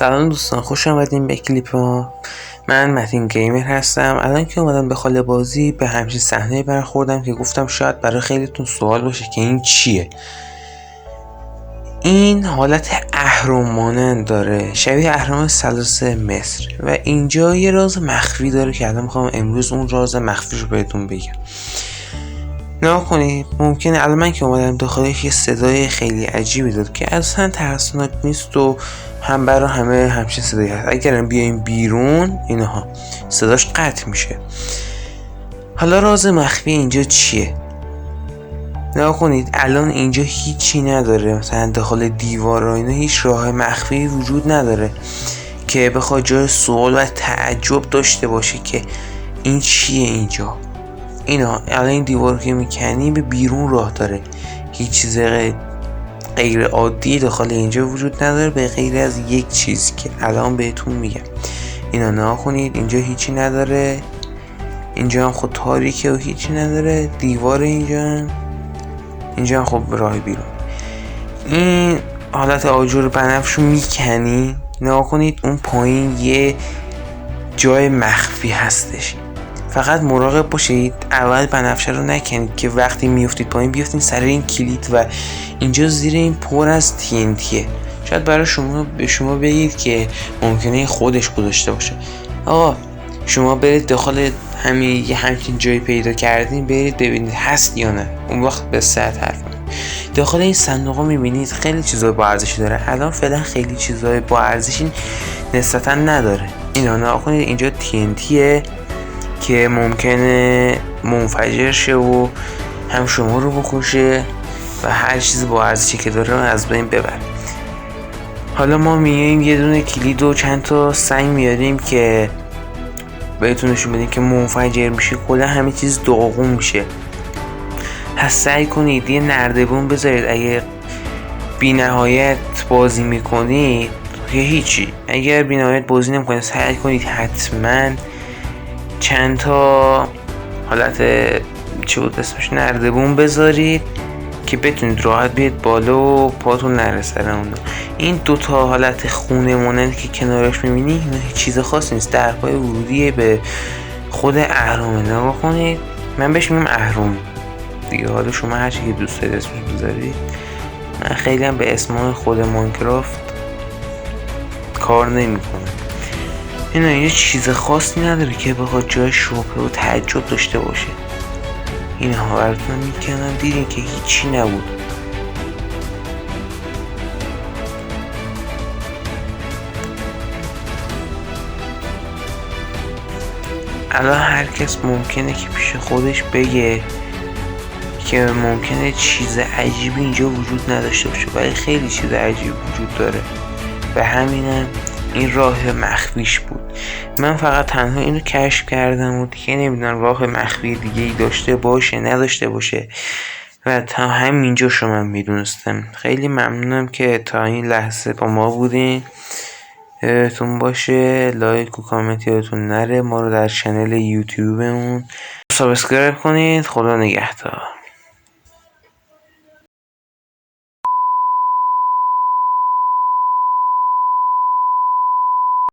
سلام دوستان، خوش آمدین به کلیپ ما. من متین گیمر هستم. الان که اومدم به خاله بازی به همچین صحنه برخوردم که گفتم شاید برای خیلیتون سوال باشه که این چیه. این حالت اهرم مانند داره، شبیه اهرام ثلاثه مصر، و اینجا یه راز مخفی داره که الان میخوام امروز اون راز مخفی رو بهتون بگم. نگاه کنید، ممکنه الان من که اومدم داخلش یه صدای خیلی عجیبی داد که اصلا ترسناک نیست و هم برای همه همچین صدایی هست. اگرم بیایم بیرون اینها صداش قطع میشه. حالا راز مخفی اینجا چیه؟ نگاه کنید، الان اینجا هیچی نداره، مثلا داخل دیوار و اینا هیچ راه مخفی وجود نداره که بخواد جای سوال و تعجب داشته باشه که این چیه اینجا. اینا الان این دیوار که میکنی به بیرون راه داره، هیچ چیز غیر عادی داخل اینجا وجود نداره به غیر از یک چیز که الان بهتون میگم. اینا نگاه کنید، اینجا هیچی نداره، اینجا هم خود تاریکه و هیچی نداره، دیوار اینجا هم خب راه بیرون. این حالت آجر بنفش رو میکنی، نگاه کنید اون پایین یه جای مخفی هستش. فقط مراقب باشید اول بنفشه رو نکنید که وقتی میفتید پایین بیفتید سر این کلید و اینجا زیر این پر از TNTه. شاید برای به شما بگید که ممکنه خودش گذاشته باشه. آقا شما برید داخل همچین جایی پیدا کردین، برید ببینید هست یا نه، اون وقت به ساعت حرف من. داخل این صندوق ها میبینید خیلی چیزای با ارزشی داره. الان فعلا خیلی چیزای با ارزشی نسبتا نداره. اینا نگاه کنید، اینجا TNTه که ممکنه منفجر شه و هم شما رو بکشه و هر چیز با ارزشی که داره از بین ببر. حالا ما میایم یه دونه کلید و چند تا سنگ میاریم که بهتون نشون بدیم که منفجر میشه، کلا همه چیز داغون میشه. پس سعی کنید یه نردبون بذارید. اگه بی نهایت بازی میکنید که هیچی، اگر بی نهایت بازی نمیکنید سعی کنید حتما چند تا حالت چه بود اسمش، نردبون بذارید که بتونید راحت بیاد بالا و پاتون نرسه اون. این دوتا حالت خونه مانند که کنارش میبینی اینا هیچ چیز خاصی نیست، درپای ورودیه به خود اهرامه. نگاه کنید، من بهش میگم اهرام دیگه، حالا شما هر چی که دوست دارید اسمش بذارید. من خیلی هم به اسم خود ماینکرافت کار نمیکنه. اینا یه چیز خاصی نداره که بخواد جای شبهه و تعجب داشته باشه. اینها براتون میکنم، دیدین که هیچی نبود. الان هر کس ممکنه که پیش خودش بگه که ممکنه چیز عجیبی اینجا وجود نداشته باشه، ولی خیلی چیز عجیبی وجود داره و همینم این راه مخفیش بود. من فقط تنها اینو کشف کردم و دیگه نمیدونم راه مخفی دیگه ای داشته باشه نداشته باشه و تا همینجا شما میدونستم. خیلی ممنونم که تا این لحظه با ما بودین. یادتون باشه لایک و کامنت یادتون نره، ما رو در چنل یوتیوبمون سابسکرایب کنید. خدا نگهدار.